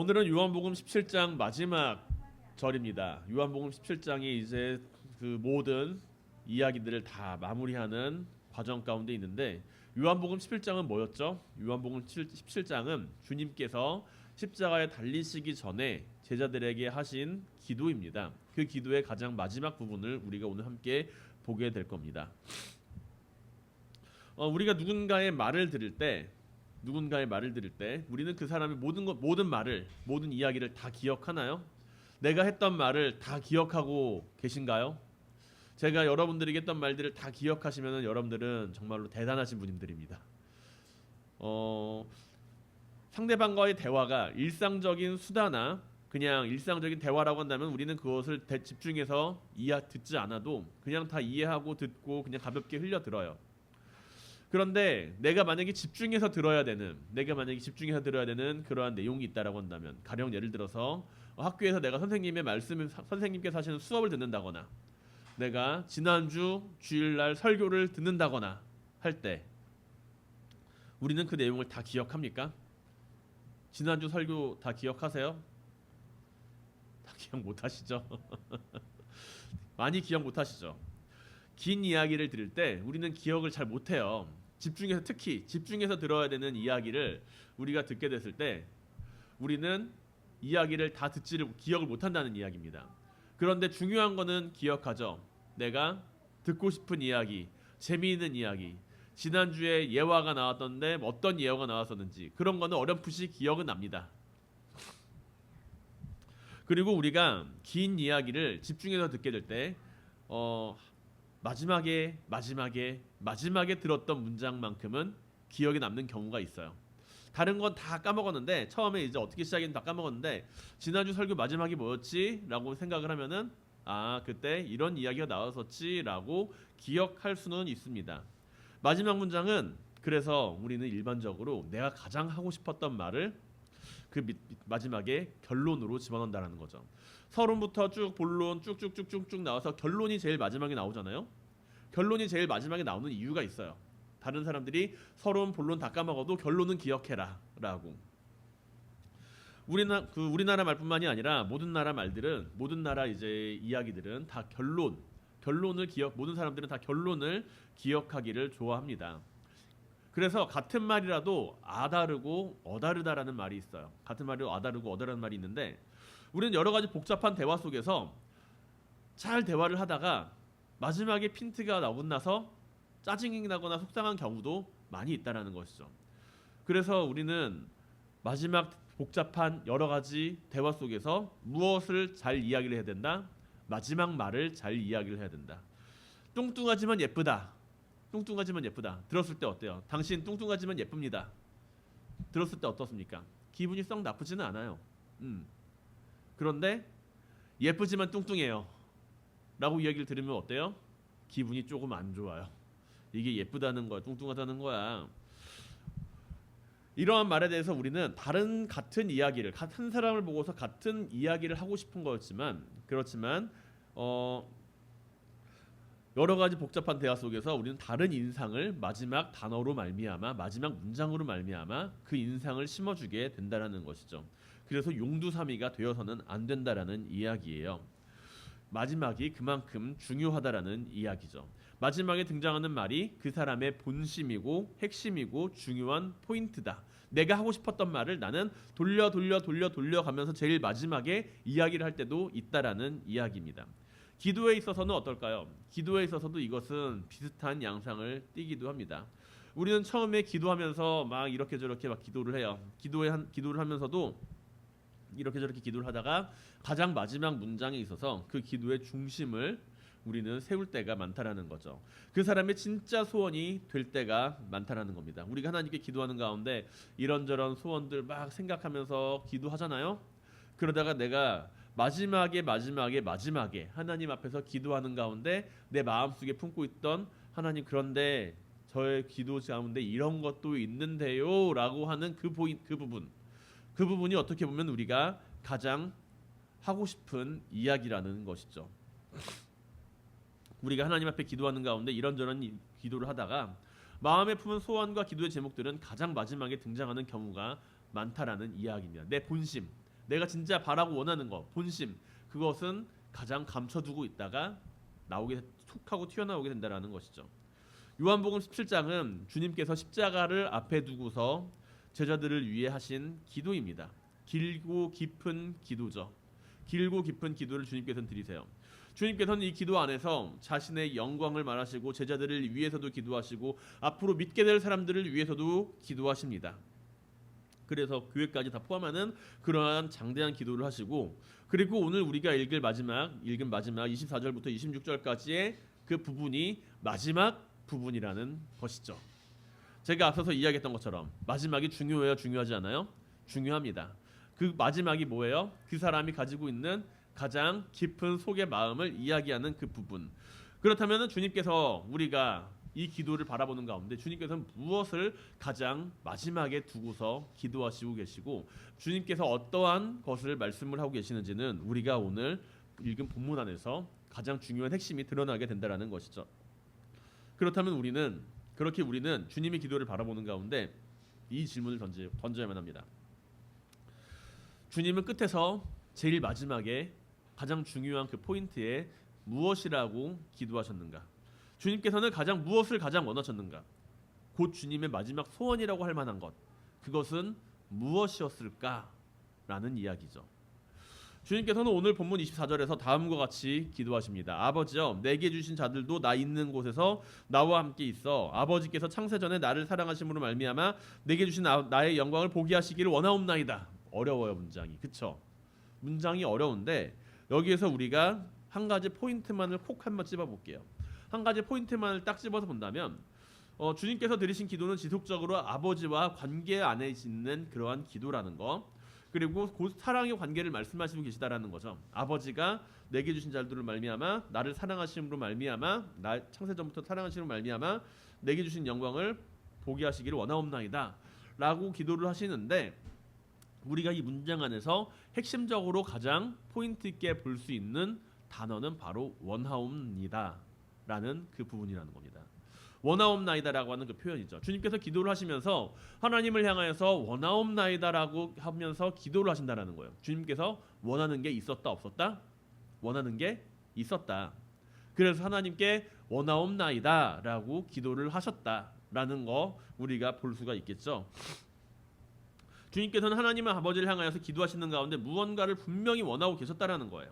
오늘은 요한복음 17장 마지막 절입니다. 요한복음 17장이 이제 그 모든 이야기들을 다 마무리하는 과정 가운데 있는데 요한복음 17장은 뭐였죠? 요한복음 17장은 주님께서 십자가에 달리시기 전에 제자들에게 하신 기도입니다. 그 기도의 가장 마지막 부분을 우리가 오늘 함께 보게 될 겁니다. 우리가 누군가의 말을 들을 때 우리는 그 사람의 모든 말을, 모든 이야기를 다 기억하나요? 내가 했던 말을 다 기억하고 계신가요? 제가 여러분들에게 했던 말들을 다 기억하시면 여러분들은 정말로 대단하신 분들입니다. 상대방과의 대화가 일상적인 수다나 그냥 일상적인 대화라고 한다면 우리는 그것을 집중해서 듣지 않아도 그냥 다 이해하고 듣고 그냥 가볍게 흘려 들어요. 그런데 내가 만약에 집중해서 들어야 되는 그러한 내용이 있다라고 한다면, 가령 예를 들어서 학교에서 내가 선생님의 말씀을 선생님께서 하시는 수업을 듣는다거나 내가 지난주 주일날 설교를 듣는다거나 할 때 우리는 그 내용을 다 기억합니까? 지난주 설교 다 기억하세요? 다 기억 못 하시죠? 많이 기억 못 하시죠? 긴 이야기를 들을 때 우리는 기억을 잘 못해요. 특히 집중해서 들어야 되는 이야기를 우리가 듣게 됐을 때 우리는 이야기를 다 기억을 못한다는 이야기입니다. 그런데 중요한 거는 기억하죠. 내가 듣고 싶은 이야기, 재미있는 이야기, 지난주에 예화가 나왔던데 어떤 예화가 나왔었는지 그런 거는 어렴풋이 기억은 납니다. 그리고 우리가 긴 이야기를 집중해서 듣게 될 때 마지막에 들었던 문장만큼은 기억에 남는 경우가 있어요. 다른 건 다 까먹었는데 처음에 이제 어떻게 시작했는지 다 까먹었는데 지난주 설교 마지막이 뭐였지? 라고 생각을 하면은 그때 이런 이야기가 나왔었지 라고 기억할 수는 있습니다. 마지막 문장은 그래서 우리는 일반적으로 내가 가장 하고 싶었던 말을 그 마지막에 결론으로 집어넣는다는 거죠. 서론부터 쭉 본론 쭉쭉쭉쭉쭉 나와서 결론이 제일 마지막에 나오잖아요. 결론이 제일 마지막에 나오는 이유가 있어요. 다른 사람들이 서론 본론 다 까먹어도 결론은 기억해라 라고. 우리나라 말뿐만이 아니라 모든 나라 이제 이야기들은 다 모든 사람들은 다 결론을 기억하기를 좋아합니다. 그래서 같은 말이라도 아다르고 어다르다라는 말이 있어요. 같은 말이라도 아다르고 어다르다는 말이 있는데 우리는 여러 가지 복잡한 대화 속에서 잘 대화를 하다가 마지막에 핀트가 나고 나서 짜증이 나거나 속상한 경우도 많이 있다라는 것이죠. 그래서 우리는 마지막 복잡한 여러 가지 대화 속에서 무엇을 잘 이야기를 해야 된다? 마지막 말을 잘 이야기를 해야 된다. 뚱뚱하지만 예쁘다. 들었을 때 어때요? 당신 뚱뚱하지만 예쁩니다. 들었을 때 어떻습니까? 기분이 썩 나쁘지는 않아요. 그런데 예쁘지만 뚱뚱해요 라고 이야기를 들으면 어때요? 기분이 조금 안 좋아요. 이게 예쁘다는 거야, 뚱뚱하다는 거야. 이러한 말에 대해서 우리는 같은 이야기를, 한 사람을 보고서 같은 이야기를 하고 싶은 거였지만 그렇지만 여러 가지 복잡한 대화 속에서 우리는 다른 인상을 마지막 단어로 말미암아, 마지막 문장으로 말미암아 그 인상을 심어주게 된다라는 것이죠. 그래서 용두사미가 되어서는 안 된다라는 이야기예요. 마지막이 그만큼 중요하다라는 이야기죠. 마지막에 등장하는 말이 그 사람의 본심이고 핵심이고 중요한 포인트다. 내가 하고 싶었던 말을 나는 돌려가면서 제일 마지막에 이야기를 할 때도 있다라는 이야기입니다. 기도에 있어서는 어떨까요? 기도에 있어서도 이것은 비슷한 양상을 띠기도 합니다. 우리는 처음에 기도하면서 막 이렇게 저렇게 막 기도를 해요. 기도를 하면서도 이렇게 저렇게 기도를 하다가 가장 마지막 문장에 있어서 그 기도의 중심을 우리는 세울 때가 많다라는 거죠. 그 사람의 진짜 소원이 될 때가 많다라는 겁니다. 우리가 하나님께 기도하는 가운데 이런저런 소원들 막 생각하면서 기도하잖아요. 그러다가 내가 마지막에 하나님 앞에서 기도하는 가운데 내 마음속에 품고 있던 하나님, 그런데 저의 기도 가운데 이런 것도 있는데요 라고 하는 그 부분이 어떻게 보면 우리가 가장 하고 싶은 이야기라는 것이죠. 우리가 하나님 앞에 기도하는 가운데 이런저런 기도를 하다가 마음에 품은 소원과 기도의 제목들은 가장 마지막에 등장하는 경우가 많다라는 이야기입니다. 내 본심, 내가 진짜 바라고 원하는 것, 본심, 그것은 가장 감춰두고 있다가 나오게 툭 하고 튀어나오게 된다라는 것이죠. 요한복음 17장은 주님께서 십자가를 앞에 두고서 제자들을 위해 하신 기도입니다. 길고 깊은 기도죠. 길고 깊은 기도를 주님께서는 드리세요. 주님께서는 이 기도 안에서 자신의 영광을 말하시고 제자들을 위해서도 기도하시고 앞으로 믿게 될 사람들을 위해서도 기도하십니다. 그래서 교회까지 다 포함하는 그러한 장대한 기도를 하시고, 그리고 오늘 우리가 읽은 마지막 24절부터 26절까지의 그 부분이 마지막 부분이라는 것이죠. 제가 앞서서 이야기했던 것처럼 마지막이 중요해요, 중요하지 않아요? 중요합니다. 그 마지막이 뭐예요? 그 사람이 가지고 있는 가장 깊은 속의 마음을 이야기하는 그 부분. 그렇다면 주님께서 우리가 이 기도를 바라보는 가운데 주님께서는 무엇을 가장 마지막에 두고서 기도하시고 계시고 주님께서 어떠한 것을 말씀을 하고 계시는지는 우리가 오늘 읽은 본문 안에서 가장 중요한 핵심이 드러나게 된다는 것이죠. 그렇다면 우리는 주님의 기도를 바라보는 가운데 이 질문을 던져야만 합니다. 주님은 끝에서 제일 마지막에 가장 중요한 그 포인트에 무엇이라고 기도하셨는가? 주님께서는 무엇을 가장 원하셨는가? 곧 주님의 마지막 소원이라고 할 만한 것, 그것은 무엇이었을까라는 이야기죠. 주님께서는 오늘 본문 24절에서 다음과 같이 기도하십니다. 아버지여, 내게 주신 자들도 나 있는 곳에서 나와 함께 있어 아버지께서 창세전에 나를 사랑하심으로 말미암아 내게 주신 나의 영광을 보게 하시기를 원하옵나이다. 어려워요, 문장이. 그쵸? 문장이 어려운데 여기에서 우리가 한 가지 포인트만을 콕 한번 찝어볼게요. 한 가지 포인트만을 딱 집어서 본다면 주님께서 드리신 기도는 지속적으로 아버지와 관계 안에 있는 그러한 기도라는 거, 그리고 곧 사랑의 관계를 말씀하시고 계시다라는 거죠. 아버지가 내게 주신 자들을 말미암아 나를 사랑하심으로 말미암아 나 창세전부터 사랑하심으로 말미암아 내게 주신 영광을 보게 하시기를 원하옵나이다 라고 기도를 하시는데, 우리가 이 문장 안에서 핵심적으로 가장 포인트 있게 볼 수 있는 단어는 바로 원하옵니다 라는 그 부분이라는 겁니다. 원하옵나이다라고 하는 그 표현이죠. 주님께서 기도를 하시면서 하나님을 향하여서 원하옵나이다라고 하면서 기도를 하신다라는 거예요. 주님께서 원하는 게 있었다 없었다? 원하는 게 있었다. 그래서 하나님께 원하옵나이다라고 기도를 하셨다라는 거 우리가 볼 수가 있겠죠. 주님께서는 하나님 아버지를 향하여서 기도하시는 가운데 무언가를 분명히 원하고 계셨다라는 거예요.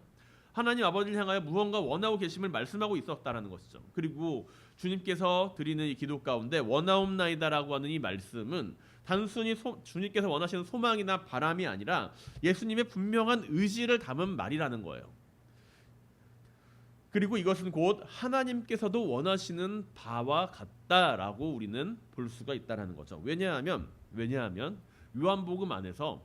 하나님 아버지를 향하여 무언가 원하고 계심을 말씀하고 있었다라는 것이죠. 그리고 주님께서 드리는 이 기도 가운데 원하옵나이다라고 하는 이 말씀은 단순히 주님께서 원하시는 소망이나 바람이 아니라 예수님의 분명한 의지를 담은 말이라는 거예요. 그리고 이것은 곧 하나님께서도 원하시는 바와 같다라고 우리는 볼 수가 있다라는 거죠. 왜냐하면 요한복음 안에서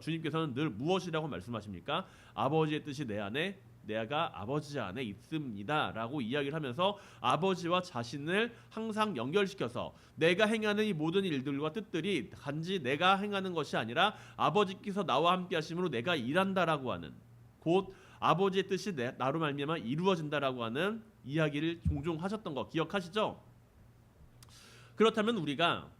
주님께서는 늘 무엇이라고 말씀하십니까? 아버지의 뜻이 내 안에, 내가 아버지 안에 있습니다라고 이야기를 하면서 아버지와 자신을 항상 연결시켜서 내가 행하는 이 모든 일들과 뜻들이 단지 내가 행하는 것이 아니라 아버지께서 나와 함께 하심으로 내가 일한다라고 하는, 곧 아버지의 뜻이 나로 말미암아 이루어진다라고 하는 이야기를 종종 하셨던 거 기억하시죠? 그렇다면 우리가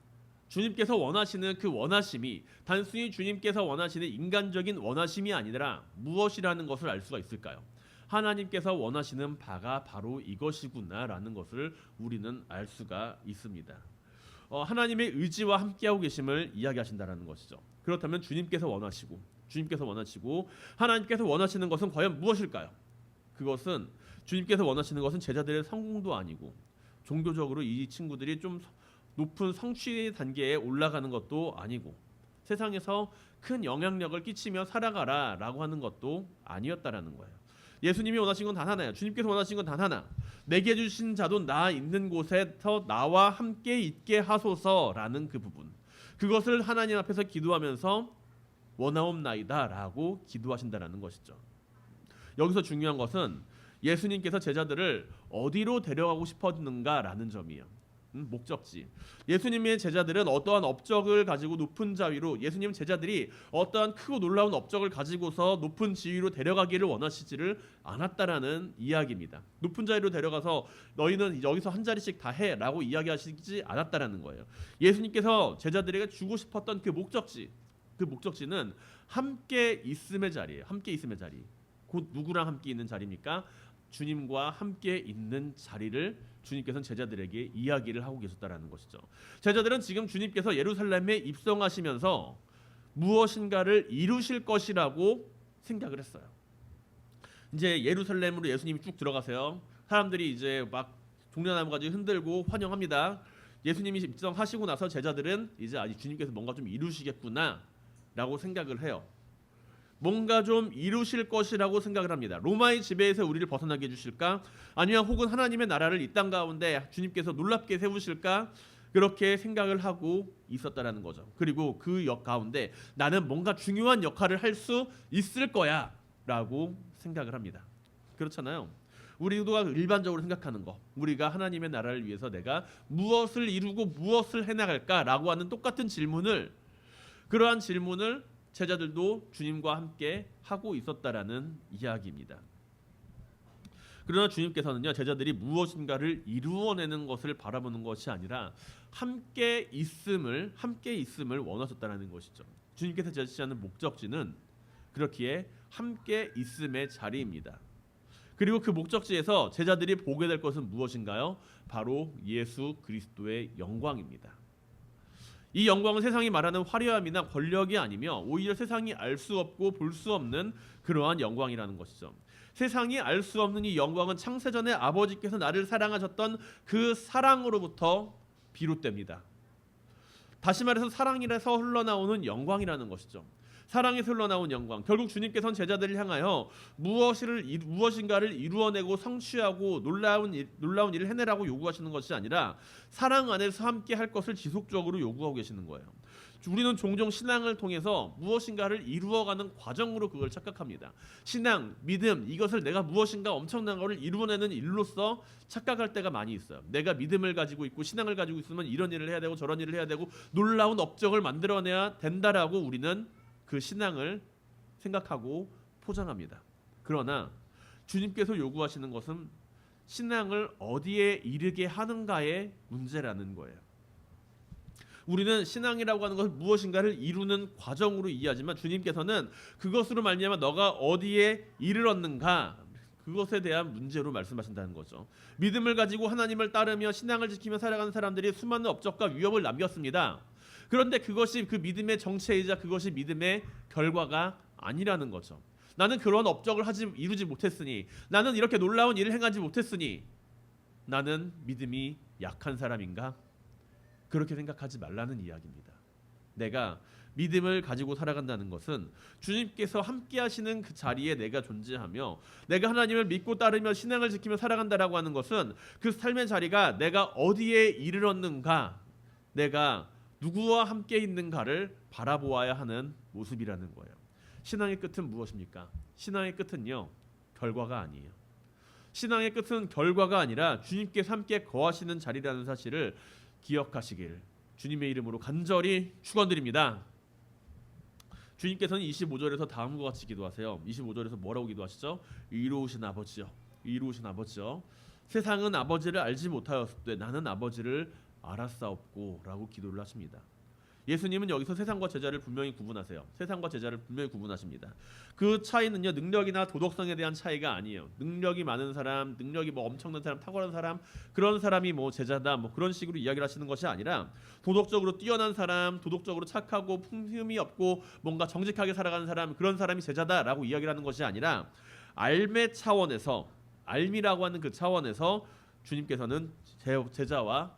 주님께서 원하시는 그 원하심이 단순히 주님께서 원하시는 인간적인 원하심이 아니라 무엇이라는 것을 알 수가 있을까요? 하나님께서 원하시는 바가 바로 이것이구나라는 것을 우리는 알 수가 있습니다. 하나님의 의지와 함께하고 계심을 이야기하신다라는 것이죠. 그렇다면 주님께서 원하시고 하나님께서 원하시는 것은 과연 무엇일까요? 그것은 주님께서 원하시는 것은 제자들의 성공도 아니고 종교적으로 이 친구들이 좀 높은 성취 단계에 올라가는 것도 아니고 세상에서 큰 영향력을 끼치며 살아가라라고 하는 것도 아니었다라는 거예요. 예수님이 원하신 건 단 하나예요. 주님께서 원하신 건 단 하나. 내게 주신 자도 나 있는 곳에서 나와 함께 있게 하소서라는 그 부분. 그것을 하나님 앞에서 기도하면서 원하옵나이다라고 기도하신다라는 것이죠. 여기서 중요한 것은 예수님께서 제자들을 어디로 데려가고 싶었는가라는 점이에요. 목적지. 예수님의 제자들은 어떠한 업적을 가지고 높은 자위로, 예수님 제자들이 어떠한 크고 놀라운 업적을 가지고서 높은 지위로 데려가기를 원하시지를 않았다라는 이야기입니다. 높은 자리로 데려가서 너희는 여기서 한 자리씩 다 해라고 이야기하시지 않았다라는 거예요. 예수님께서 제자들에게 주고 싶었던 그 목적지, 그 목적지는 함께 있음의 자리예요. 함께 있음의 자리. 곧 누구랑 함께 있는 자리입니까? 주님과 함께 있는 자리를 주님께서는 제자들에게 이야기를 하고 계셨다라는 것이죠. 제자들은 지금 주님께서 예루살렘에 입성하시면서 무엇인가를 이루실 것이라고 생각을 했어요. 이제 예루살렘으로 예수님이 쭉 들어가세요. 사람들이 이제 막 종려나무 가지고 흔들고 환영합니다. 예수님이 입성하시고 나서 제자들은 이제 주님께서 뭔가 좀 이루시겠구나라고 생각을 해요. 뭔가 좀 이루실 것이라고 생각을 합니다. 로마의 지배에서 우리를 벗어나게 해주실까? 아니면 혹은 하나님의 나라를 이 땅 가운데 주님께서 놀랍게 세우실까? 그렇게 생각을 하고 있었다라는 거죠. 그리고 그 역 가운데 나는 뭔가 중요한 역할을 할 수 있을 거야 라고 생각을 합니다. 그렇잖아요. 우리가 일반적으로 생각하는 거, 우리가 하나님의 나라를 위해서 내가 무엇을 이루고 무엇을 해나갈까라고 하는 똑같은 질문을, 그러한 질문을 제자들도 주님과 함께 하고 있었다라는 이야기입니다. 그러나 주님께서는요, 제자들이 무엇인가를 이루어내는 것을 바라보는 것이 아니라 함께 있음을 원하셨다라는 것이죠. 주님께서 제시하는 목적지는 그렇기에 함께 있음의 자리입니다. 그리고 그 목적지에서 제자들이 보게 될 것은 무엇인가요? 바로 예수 그리스도의 영광입니다. 이 영광은 세상이 말하는 화려함이나 권력이 아니며 오히려 세상이 알 수 없고 볼 수 없는 그러한 영광이라는 것이죠. 세상이 알 수 없는 이 영광은 창세전에 아버지께서 나를 사랑하셨던 그 사랑으로부터 비롯됩니다. 다시 말해서 사랑이라서 흘러나오는 영광이라는 것이죠. 사랑에서 흘러나온 영광. 결국 주님께서는 제자들을 향하여 무엇인가를 이루어내고 성취하고 놀라운 일을 해내라고 요구하시는 것이 아니라 사랑 안에서 함께 할 것을 지속적으로 요구하고 계시는 거예요. 우리는 종종 신앙을 통해서 무엇인가를 이루어가는 과정으로 그걸 착각합니다. 신앙, 믿음, 이것을 내가 무엇인가 엄청난 것을 이루어내는 일로서 착각할 때가 많이 있어요. 내가 믿음을 가지고 있고 신앙을 가지고 있으면 이런 일을 해야 되고 저런 일을 해야 되고 놀라운 업적을 만들어내야 된다라고 우리는 그 신앙을 생각하고 포장합니다. 그러나 주님께서 요구하시는 것은 신앙을 어디에 이르게 하는가의 문제라는 거예요. 우리는 신앙이라고 하는 것은 무엇인가를 이루는 과정으로 이해하지만 주님께서는 그것으로 말미암아 너가 어디에 이르렀는가, 그것에 대한 문제로 말씀하신다는 거죠. 믿음을 가지고 하나님을 따르며 신앙을 지키며 살아가는 사람들이 수많은 업적과 위협을 남겼습니다. 그런데 그것이 그 믿음의 정체이자 그것이 믿음의 결과가 아니라는 거죠. 나는 그런 업적을 이루지 못했으니, 나는 이렇게 놀라운 일을 행하지 못했으니 나는 믿음이 약한 사람인가? 그렇게 생각하지 말라는 이야기입니다. 내가 믿음을 가지고 살아간다는 것은 주님께서 함께 하시는 그 자리에 내가 존재하며 내가 하나님을 믿고 따르며 신앙을 지키며 살아간다라고 하는 것은 그 삶의 자리가 내가 어디에 이르렀는가, 내가 누구와 함께 있는가를 바라보아야 하는 모습이라는 거예요. 신앙의 끝은 무엇입니까? 신앙의 끝은요, 결과가 아니에요. 신앙의 끝은 결과가 아니라 주님께서 함께 거하시는 자리라는 사실을 기억하시길 주님의 이름으로 간절히 축원드립니다. 주님께서는 25절에서 다음과 같이 기도하세요. 25절에서 뭐라고 기도하시죠? 의로우신 아버지여, 의로우신 아버지여, 세상은 아버지를 알지 못하였으되 나는 아버지를 알았사옵고 라고 기도를 하십니다. 예수님은 여기서 세상과 제자를 분명히 구분하세요. 세상과 제자를 분명히 구분하십니다. 그 차이는요, 능력이나 도덕성에 대한 차이가 아니에요. 능력이 많은 사람, 능력이 엄청난 사람, 탁월한 사람, 그런 사람이 제자다, 그런 식으로 이야기를 하시는 것이 아니라 도덕적으로 뛰어난 사람, 도덕적으로 착하고 품흠이 없고 뭔가 정직하게 살아가는 사람, 그런 사람이 제자다라고 이야기를 하는 것이 아니라 알의 차원에서, 알미라고 하는 그 차원에서 주님께서는 제자와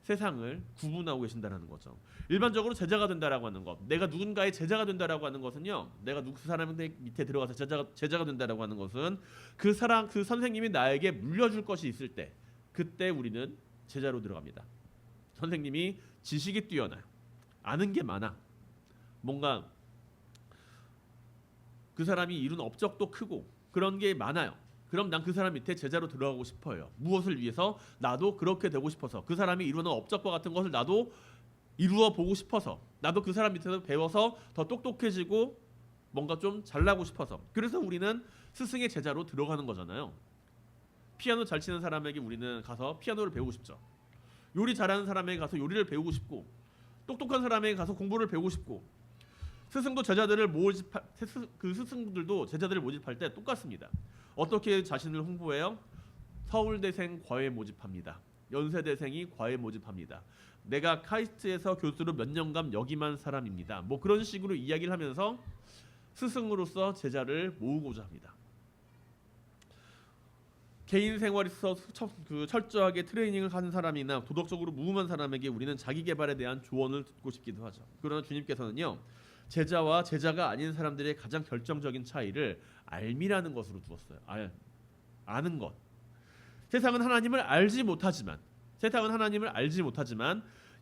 세상을 구분하고 계신다는 거죠. 일반적으로 제자가 된다라고 하는 것, 내가 누군가의 제자가 된다라고 하는 것은요, 내가 그 사람 밑에 들어가서 제자가 된다라고 하는 것은 그 선생님이 나에게 물려줄 것이 있을 때, 그때 우리는 제자로 들어갑니다. 선생님이 지식이 뛰어나요, 아는 게 많아, 뭔가 그 사람이 이룬 업적도 크고 그런 게 많아요. 그럼 난 그 사람 밑에 제자로 들어가고 싶어요. 무엇을 위해서? 나도 그렇게 되고 싶어서, 그 사람이 이루는 업적과 같은 것을 나도 이루어 보고 싶어서, 나도 그 사람 밑에서 배워서 더 똑똑해지고 뭔가 좀 잘나고 싶어서. 그래서 우리는 스승의 제자로 들어가는 거잖아요. 피아노 잘 치는 사람에게 우리는 가서 피아노를 배우고 싶죠. 요리 잘하는 사람에게 가서 요리를 배우고 싶고, 똑똑한 사람에게 가서 공부를 배우고 싶고, 스승도 제자들을 모집할 그 스승들도 제자들을 모집할 때 똑같습니다. 어떻게 자신을 홍보해요? 서울대생 과외 모집합니다. 연세대생이 과외 모집합니다. 내가 카이스트에서 교수로 몇 년간 역임한 사람입니다. 뭐 그런 식으로 이야기를 하면서 스승으로서 제자를 모으고자 합니다. 개인 생활에서 철저하게 트레이닝을 하는 사람이나 도덕적으로 무음한 사람에게 우리는 자기 개발에 대한 조언을 듣고 싶기도 하죠. 그러나 주님께서는요, 제자와 제자가 아닌 사람들의 가장 결정적인 차이를 알미라는 것으로 두었어요. 아는 것. 세상은 하나님을 알지 못하지만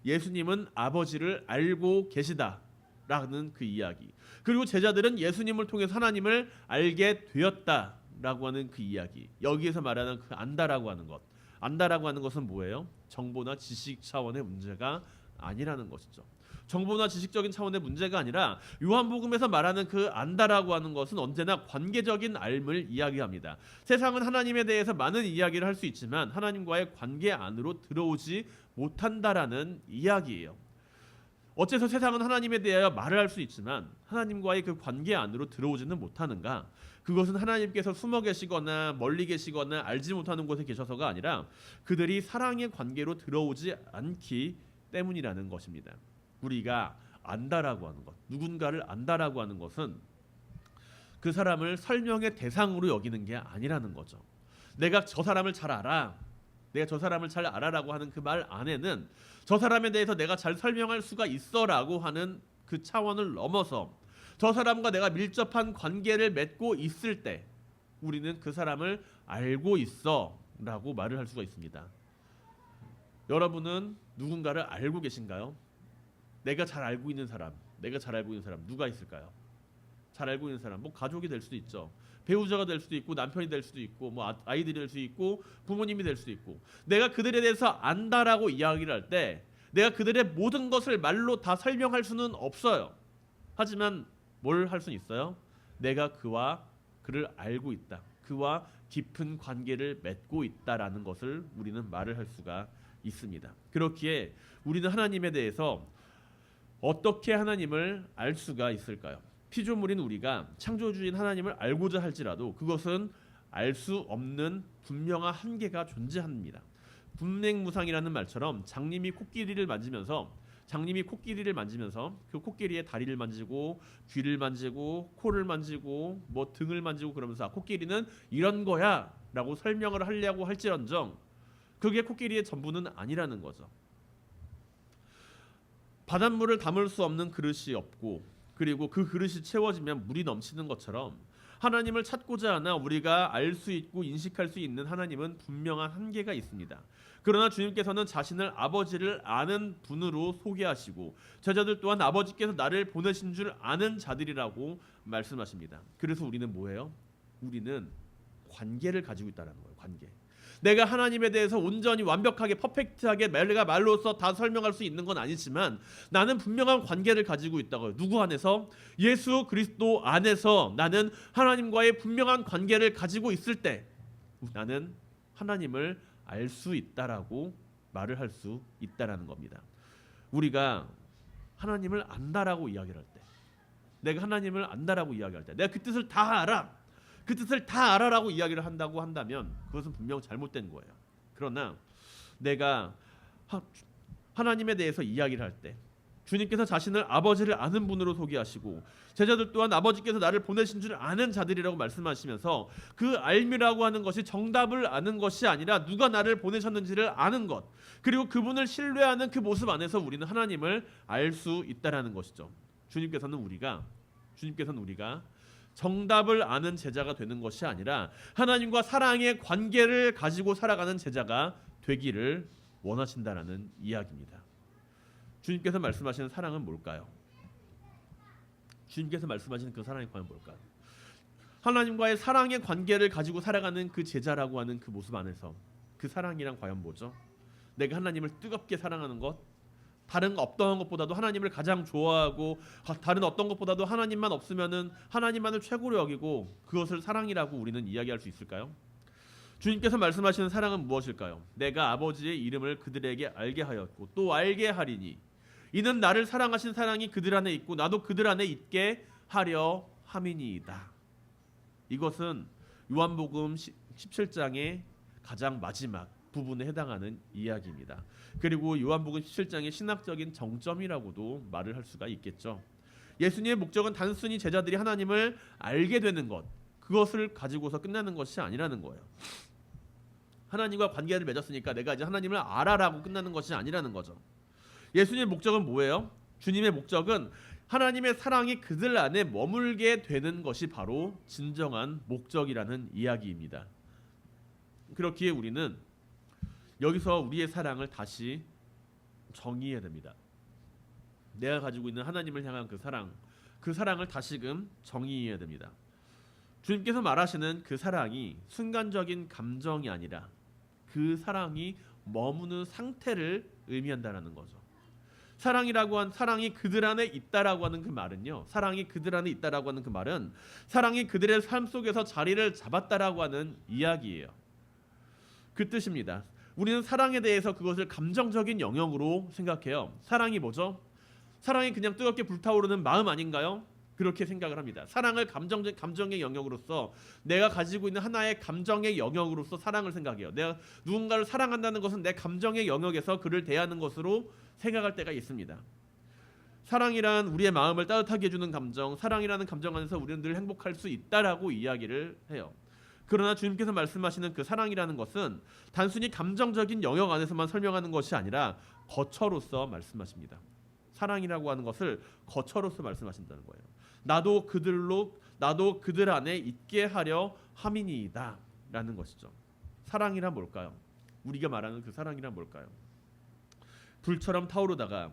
예수님은 아버지를 알고 계시다라는 그 이야기. 그리고 제자들은 예수님을 통해서 하나님을 알게 되었다라고 하는 그 이야기. 여기에서 말하는 그 안다라고 하는 것. 안다라고 하는 것은 뭐예요? 정보나 지식 차원의 문제가 아니라는 것이죠. 정보나 지식적인 차원의 문제가 아니라 요한복음에서 말하는 그 안다라고 하는 것은 언제나 관계적인 알을 이야기합니다. 세상은 하나님에 대해서 많은 이야기를 할 수 있지만 하나님과의 관계 안으로 들어오지 못한다라는 이야기예요. 어째서 세상은 하나님에 대하여 말을 할 수 있지만 하나님과의 그 관계 안으로 들어오지는 못하는가? 그것은 하나님께서 숨어 계시거나 멀리 계시거나 알지 못하는 곳에 계셔서가 아니라 그들이 사랑의 관계로 들어오지 않기 때문이라는 것입니다. 우리가 안다라고 하는 것, 누군가를 안다라고 하는 것은 그 사람을 설명의 대상으로 여기는 게 아니라는 거죠. 내가 저 사람을 잘 알아, 내가 저 사람을 잘 알아라고 하는 그 말 안에는 저 사람에 대해서 내가 잘 설명할 수가 있어라고 하는 그 차원을 넘어서 저 사람과 내가 밀접한 관계를 맺고 있을 때 우리는 그 사람을 알고 있어라고 말을 할 수가 있습니다. 여러분은 누군가를 알고 계신가요? 내가 잘 알고 있는 사람 누가 있을까요? 잘 알고 있는 사람, 뭐 가족이 될 수도 있죠. 배우자가 될 수도 있고 남편이 될 수도 있고 뭐 아이들이 될 수도 있고 부모님이 될 수도 있고 내가 그들에 대해서 안다라고 이야기를 할 때 내가 그들의 모든 것을 말로 다 설명할 수는 없어요. 하지만 뭘 할 수는 있어요? 내가 그를 알고 있다. 그와 깊은 관계를 맺고 있다라는 것을 우리는 말을 할 수가 있습니다. 그렇기에 우리는 하나님에 대해서 어떻게 하나님을 알 수가 있을까요? 피조물인 우리가 창조주인 하나님을 알고자 할지라도 그것은 알 수 없는 분명한 한계가 존재합니다. 분맹무상이라는 말처럼 장님이 코끼리를 만지면서 그 코끼리의 다리를 만지고 귀를 만지고 코를 만지고 뭐 등을 만지고 그러면서 코끼리는 이런 거야 라고 설명을 하려고 할지언정 그게 코끼리의 전부는 아니라는 거죠. 바닷물을 담을 수 없는 그릇이 없고 그리고 그 그릇이 채워지면 물이 넘치는 것처럼 하나님을 찾고자 하나 우리가 알 수 있고 인식할 수 있는 하나님은 분명한 한계가 있습니다. 그러나 주님께서는 자신을 아버지를 아는 분으로 소개하시고 제자들 또한 아버지께서 나를 보내신 줄 아는 자들이라고 말씀하십니다. 그래서 우리는 뭐예요? 우리는 관계를 가지고 있다는 거예요. 관계. 내가 하나님에 대해서 온전히 완벽하게 퍼펙트하게 내가 말로써 다 설명할 수 있는 건 아니지만 나는 분명한 관계를 가지고 있다고요. 누구 안에서? 예수 그리스도 안에서 나는 하나님과의 분명한 관계를 가지고 있을 때 나는 하나님을 알 수 있다라고 말을 할 수 있다라는 겁니다. 우리가 하나님을 안다라고 이야기를 할 때 내가 하나님을 안다라고 이야기할 때 내가 그 뜻을 다 알아. 그 뜻을 다 알아라고 이야기를 한다고 한다면 그것은 분명 잘못된 거예요. 그러나 내가 하나님에 대해서 이야기를 할 때 주님께서 자신을 아버지를 아는 분으로 소개하시고 제자들 또한 아버지께서 나를 보내신 줄 아는 자들이라고 말씀하시면서 그 알미라고 하는 것이 정답을 아는 것이 아니라 누가 나를 보내셨는지를 아는 것 그리고 그분을 신뢰하는 그 모습 안에서 우리는 하나님을 알 수 있다라는 것이죠. 주님께서는 우리가 정답을 아는 제자가 되는 것이 아니라 하나님과 사랑의 관계를 가지고 살아가는 제자가 되기를 원하신다라는 이야기입니다. 주님께서 말씀하시는 사랑은 뭘까요? 주님께서 말씀하시는 그 사랑의 관계는 뭘까요? 하나님과의 사랑의 관계를 가지고 살아가는 그 제자라고 하는 그 모습 안에서 그 사랑이란 과연 뭐죠? 내가 하나님을 뜨겁게 사랑하는 것, 다른 어떤 것보다도 하나님을 가장 좋아하고 다른 어떤 것보다도 하나님만 없으면은 하나님만을 최고로 여기고 그것을 사랑이라고 우리는 이야기할 수 있을까요? 주님께서 말씀하시는 사랑은 무엇일까요? 내가 아버지의 이름을 그들에게 알게 하였고 또 알게 하리니 이는 나를 사랑하신 사랑이 그들 안에 있고 나도 그들 안에 있게 하려 함이니이다. 이것은 요한복음 17장의 가장 마지막 부분에 해당하는 이야기입니다. 그리고 요한복음 17장의 신학적인 정점이라고도 말을 할 수가 있겠죠. 예수님의 목적은 단순히 제자들이 하나님을 알게 되는 것, 그것을 가지고서 끝나는 것이 아니라는 거예요. 하나님과 관계를 맺었으니까 내가 이제 하나님을 알아라고 끝나는 것이 아니라는 거죠. 예수님의 목적은 뭐예요? 주님의 목적은 하나님의 사랑이 그들 안에 머물게 되는 것이 바로 진정한 목적이라는 이야기입니다. 그렇기에 우리는 여기서 우리의 사랑을 다시 정의해야 됩니다. 내가 가지고 있는 하나님을 향한 그 사랑을 다시금 정의해야 됩니다. 주님께서 말하시는 그 사랑이 순간적인 감정이 아니라 그 사랑이 머무는 상태를 의미한다라는 거죠. 사랑이 그들 안에 있다라고 하는 그 말은요. 사랑이 그들 안에 있다라고 하는 그 말은 사랑이 그들의 삶 속에서 자리를 잡았다라고 하는 이야기예요. 그 뜻입니다. 우리는 사랑에 대해서 그것을 감정적인 영역으로 생각해요. 사랑이 뭐죠? 사랑이 그냥 뜨겁게 불타오르는 마음 아닌가요? 그렇게 생각을 합니다. 사랑을 감정의 영역으로서 내가 가지고 있는 하나의 감정의 영역으로서 사랑을 생각해요. 내가 누군가를 사랑한다는 것은 내 감정의 영역에서 그를 대하는 것으로 생각할 때가 있습니다. 사랑이란 우리의 마음을 따뜻하게 해주는 감정, 사랑이라는 감정 안에서 우리는 늘 행복할 수 있다라고 이야기를 해요. 그러나 주님께서 말씀하시는 그 사랑이라는 것은 단순히 감정적인 영역 안에서만 설명하는 것이 아니라 거처로서 말씀하십니다. 사랑이라고 하는 것을 거처로서 말씀하신다는 거예요. 나도 그들 안에 있게 하려 함이니이다 라는 것이죠. 사랑이란 뭘까요? 우리가 말하는 그 사랑이란 뭘까요? 불처럼 타오르다가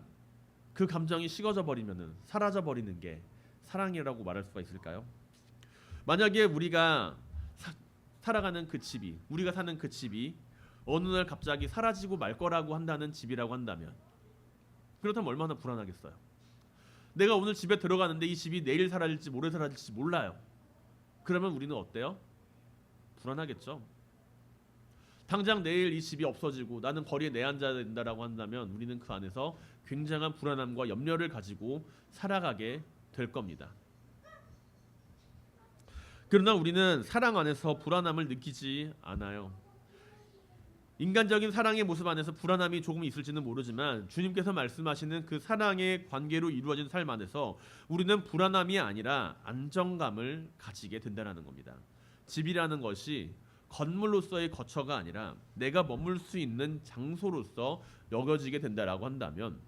그 감정이 식어져 버리면은 사라져 버리는 게 사랑이라고 말할 수가 있을까요? 만약에 우리가 살아가는 그 집이, 우리가 사는 그 집이 어느 날 갑자기 사라지고 말 거라고 한다는 집이라고 한다면, 그렇다면 얼마나 불안하겠어요. 내가 오늘 집에 들어가는데 이 집이 내일 사라질지 모레 사라질지 몰라요. 그러면 우리는 어때요? 불안하겠죠. 당장 내일 이 집이 없어지고 나는 거리에 내앉아야 된다라고 한다면 우리는 그 안에서 굉장한 불안함과 염려를 가지고 살아가게 될 겁니다. 그러나 우리는 사랑 안에서 불안함을 느끼지 않아요. 인간적인 사랑의 모습 안에서 불안함이 조금 있을지는 모르지만 주님께서 말씀하시는 그 사랑의 관계로 이루어진 삶 안에서 우리는 불안함이 아니라 안정감을 가지게 된다는 겁니다. 집이라는 것이 건물로서의 거처가 아니라 내가 머물 수 있는 장소로서 여겨지게 된다라고 한다면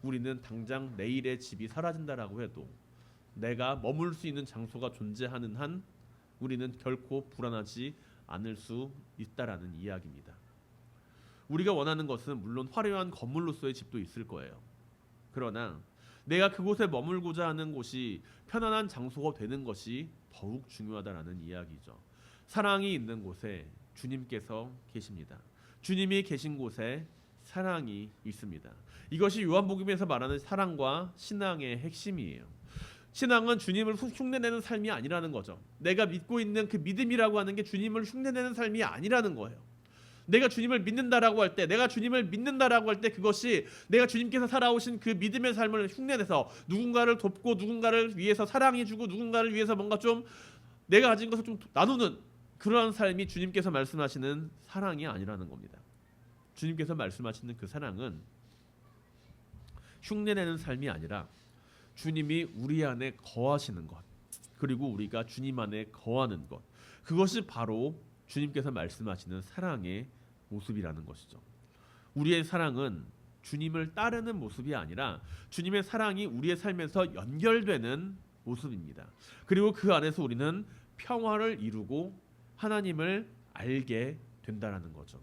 우리는 당장 내일의 집이 사라진다라고 해도 내가 머물 수 있는 장소가 존재하는 한 우리는 결코 불안하지 않을 수 있다라는 이야기입니다. 우리가 원하는 것은 물론 화려한 건물로서의 집도 있을 거예요. 그러나 내가 그곳에 머물고자 하는 곳이 편안한 장소가 되는 것이 더욱 중요하다라는 이야기죠. 사랑이 있는 곳에 주님께서 계십니다. 주님이 계신 곳에 사랑이 있습니다. 이것이 요한복음에서 말하는 사랑과 신앙의 핵심이에요. 신앙은 주님을 흉내내는 삶이 아니라는 거죠. 내가 믿고 있는 그 믿음이라고 하는 게 주님을 흉내내는 삶이 아니라는 거예요. 내가 주님을 믿는다라고 할 때, 그것이 내가 주님께서 살아오신 그 믿음의 삶을 흉내내서 누군가를 돕고 누군가를 위해서 사랑해주고 누군가를 위해서 뭔가 좀 내가 가진 것을 좀 나누는 그러한 삶이 주님께서 말씀하시는 사랑이 아니라는 겁니다. 주님께서 말씀하시는 그 사랑은 흉내내는 삶이 아니라 주님이 우리 안에 거하시는 것, 그리고 우리가 주님 안에 거하는 것, 그것이 바로 주님께서 말씀하시는 사랑의 모습이라는 것이죠. 우리의 사랑은 주님을 따르는 모습이 아니라 주님의 사랑이 우리의 삶에서 연결되는 모습입니다. 그리고 그 안에서 우리는 평화를 이루고 하나님을 알게 된다는 거죠.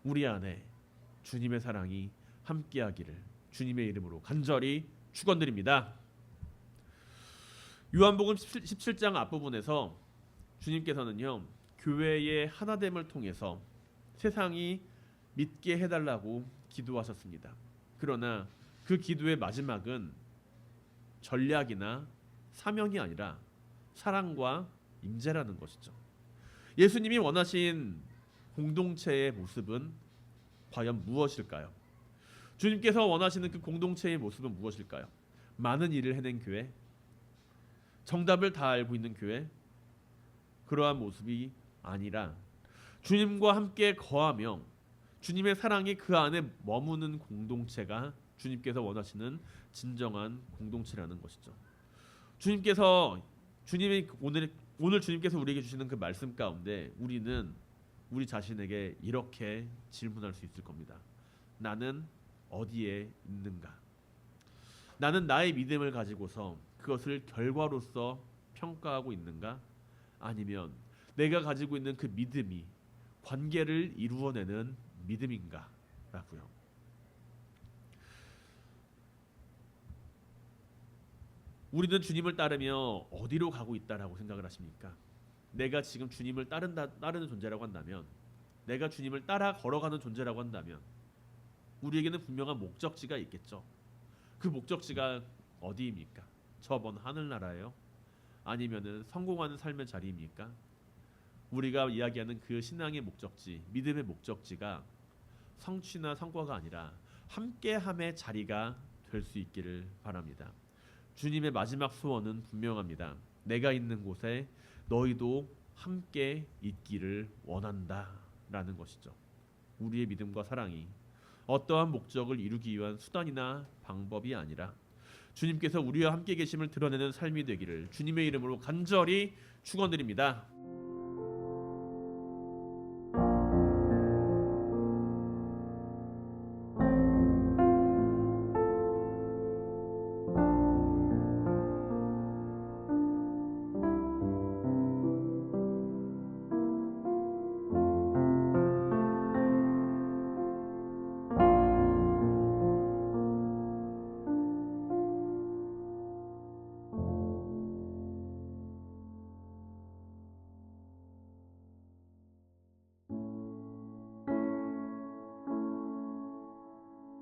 우리 안에 주님의 사랑이 함께하기를 주님의 이름으로 간절히 축원드립니다. 요한복음 17장 앞부분에서 주님께서는요, 교회의 하나됨을 통해서 세상이 믿게 해달라고 기도하셨습니다. 그러나 그 기도의 마지막은 전략이나 사명이 아니라 사랑과 임재라는 것이죠. 예수님이 원하신 공동체의 모습은 과연 무엇일까요? 주님께서 원하시는 그 공동체의 모습은 무엇일까요? 많은 일을 해낸 교회, 정답을 다 알고 있는 교회, 그러한 모습이 아니라 주님과 함께 거하며 주님의 사랑이 그 안에 머무는 공동체가 주님께서 원하시는 진정한 공동체라는 것이죠. 주님이 오늘 주님께서 우리에게 주시는 그 말씀 가운데 우리는 우리 자신에게 이렇게 질문할 수 있을 겁니다. 나는 어디에 있는가? 나는 나의 믿음을 가지고서 그것을 결과로서 평가하고 있는가? 아니면 내가 가지고 있는 그 믿음이 관계를 이루어내는 믿음인가? 라고요. 우리는 주님을 따르며 어디로 가고 있다라고 생각을 하십니까? 내가 지금 주님을 따르는 존재라고 한다면, 내가 주님을 따라 걸어가는 존재라고 한다면 우리에게는 분명한 목적지가 있겠죠. 그 목적지가 어디입니까? 저 먼 하늘나라예요? 아니면은 성공하는 삶의 자리입니까? 우리가 이야기하는 그 신앙의 목적지, 믿음의 목적지가 성취나 성과가 아니라 함께함의 자리가 될 수 있기를 바랍니다. 주님의 마지막 소원은 분명합니다. 내가 있는 곳에 너희도 함께 있기를 원한다라는 것이죠. 우리의 믿음과 사랑이 어떠한 목적을 이루기 위한 수단이나 방법이 아니라 주님께서 우리와 함께 계심을 드러내는 삶이 되기를 주님의 이름으로 간절히 축원드립니다.